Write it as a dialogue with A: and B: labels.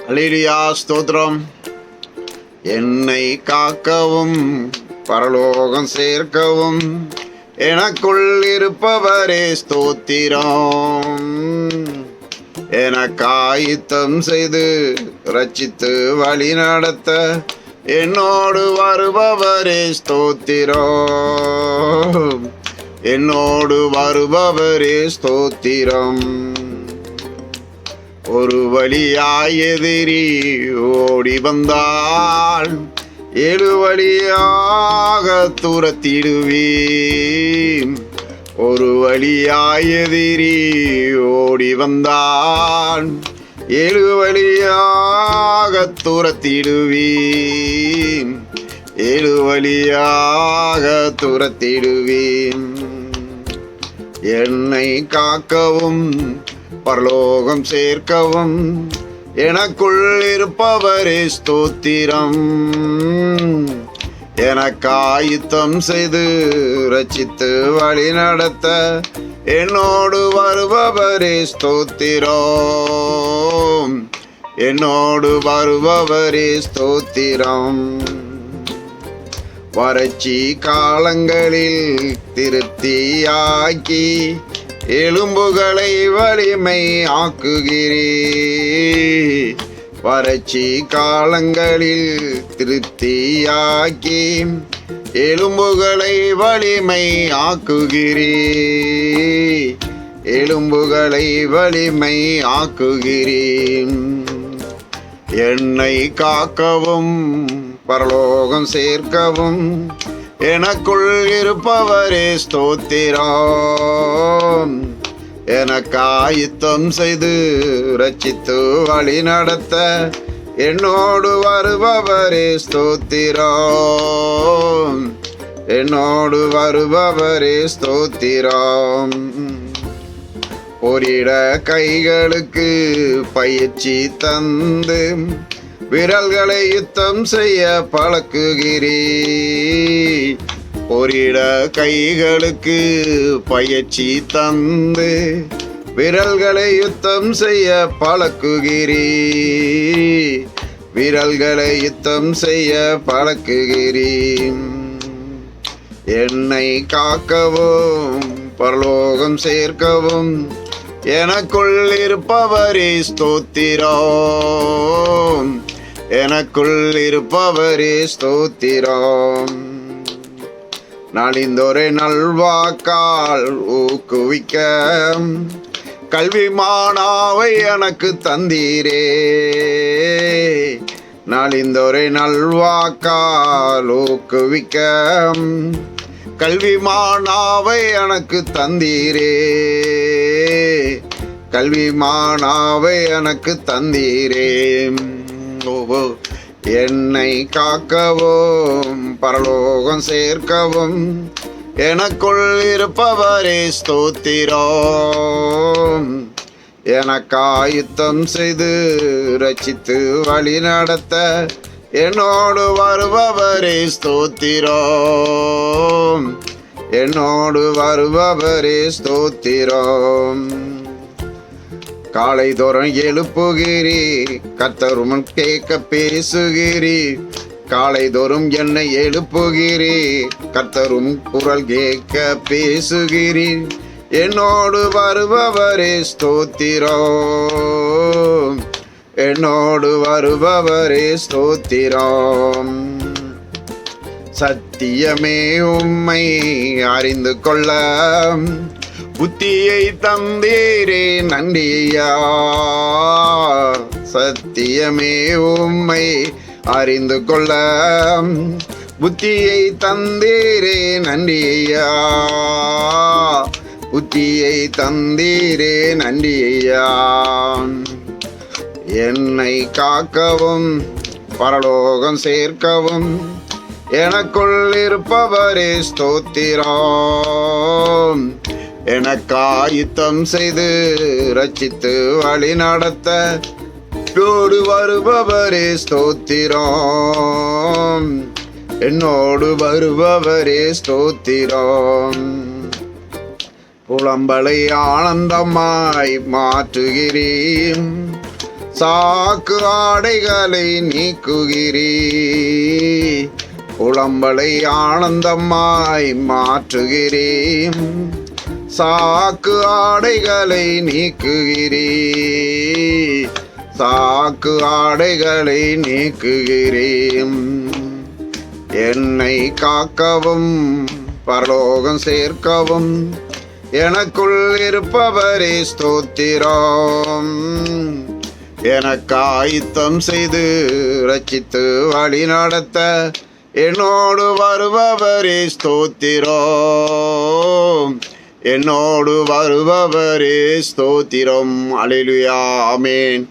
A: அல்லேலூயா ஸ்தோத்திரம். என்னை காக்கவும் பரலோகம் சேர்க்கவும் எனக்குள் இருப்பவரே ஸ்தோத்திரம். எனக்காயுத்தம் செய்து ரட்சித்து வழி நடத்த என்னோடு வருபவரே ஸ்தோத்திரம். என்னோடு வருபவரே ஸ்தோத்திரம். ஒரு வழியாய் எதிரி ஓடி வந்தால் ஏழு வழியாக துரத்திடுவீம். ஒரு வழியாய் எதிரி ஓடி வந்தால் ஏழு வழியாக துரத்திடுவீம். ஏழு வழியாக துரத்திடுவீம். என்னை காக்கவும் பரலோகம் சேர்க்கவும் எனக்குள் இருப்பவரே ஸ்தோத்திரம். எனக்காயுத்தம் செய்து ரட்சித்து வழி நடத்த என்னோடு வருபவரே ஸ்தோத்திரம். என்னோடு வருபவரே ஸ்தோத்திரம். வறட்சி காலங்களில் திருப்தியாக்கி எலும்புகளை வலிமை ஆக்குகிறீர். வறட்சி காலங்களில் திருப்தியாக்கி எலும்புகளை வலிமை ஆக்குகிறீர். எலும்புகளை வலிமை ஆக்குகிறீர். என்னை காக்கவும் பரலோகம் சேர்க்கவும் எனக்குள் இருப்பவரே ஸ்தோத்திரம். எனக்காயுத்தம் செய்து ரட்சித்து வழி நடத்த என்னோடு வருபவரே ஸ்தோத்திரம். என்னோடு வருபவரே ஸ்தோத்திரம். போரிட கைகளுக்கு பயிற்சி தந்து விரல்களை யுத்தம் செய்ய பழக்குகிறீர். போரிட கைகளுக்கு பயிற்சி தந்து விரல்களை யுத்தம் செய்ய பழக்குகிறீர். விரல்களை யுத்தம் செய்ய பழக்குகிறீர். என்னை காக்கவும் பரலோகம் சேர்க்கவும் எனக்குள் இருப்பவரே ஸ்தோத்திரம். எனக்குள் இருப்பவரே ஸ்தோத்திரம். நாளிந்தோரை நல்வாக்கால் ஊக்குவிக்க கல்வி மானாவை எனக்கு தந்தீரே. நாளிந்தோரை நல்வாக்கால் ஊக்குவிக்க கல்வி மானாவை எனக்கு தந்தீரே. கல்வி மானாவை எனக்கு தந்தீரே. என்னை காக்கவும் பரலோகம் சேர்க்கவும் எனக்குள் இருப்பவரே ஸ்தோத்திரம். எனக்காயுத்தம் செய்து ரட்சித்து வழி நடத்த என்னோடு வருபவரே ஸ்தோத்திரம். என்னோடு வருபவரே ஸ்தோத்திரம். காலை தோறும் எழுப்புகிறீ கர்த்தரும் கேட்க பேசுகிறீ. காலை தோறும் என்னை எழுப்புகிறீ கர்த்தரும் குரல் கேட்க பேசுகிறீ. என்னோடு வருபவரே ஸ்தோத்திரம். என்னோடு வருபவரே ஸ்தோத்திரம். சத்தியமே உம்மை அறிந்து கொள்ள புத்தியை தந்தீரே நன்றியா. சத்தியமே உம்மை அறிந்து கொள்ள புத்தியை தந்தீரே நன்றியா. புத்தியை தந்தீரே நன்றியா. என்னை காக்கவும் பரலோகம் சேர்க்கவும் எனக்குள் இருப்பவரே ஸ்தோத்திரம். எனக்காயுத்தம் செய்து ரட்சித்து வழி நடத்த என்னோடு வருபவரே ஸ்தோத்திரம். என்னோடு வருபவரே ஸ்தோத்திரம். புலம்பலை ஆனந்தமாய் மாற்றுகிறீர். சாக்கு ஆடைகளை நீக்குகிறீ, புலம்பலை ஆனந்தமாய் மாற்றுகிறேன். சாக்கு ஆடைகளை நீக்குகிறீ, சாக்கு ஆடைகளை நீக்குகிறேன். என்னை காக்கவும் பரலோகம் சேர்க்கவும் எனக்குள் இருப்பவரே ஸ்தோத்திரம். எனக்காயுத்தம் செய்து ரட்சித்து வழி நடத்த என்னோடு வருபவரே ஸ்தோத்திரம். என்னோடு வருபவரே ஸ்தோத்திரம். அல்லேலூயா, ஆமென்.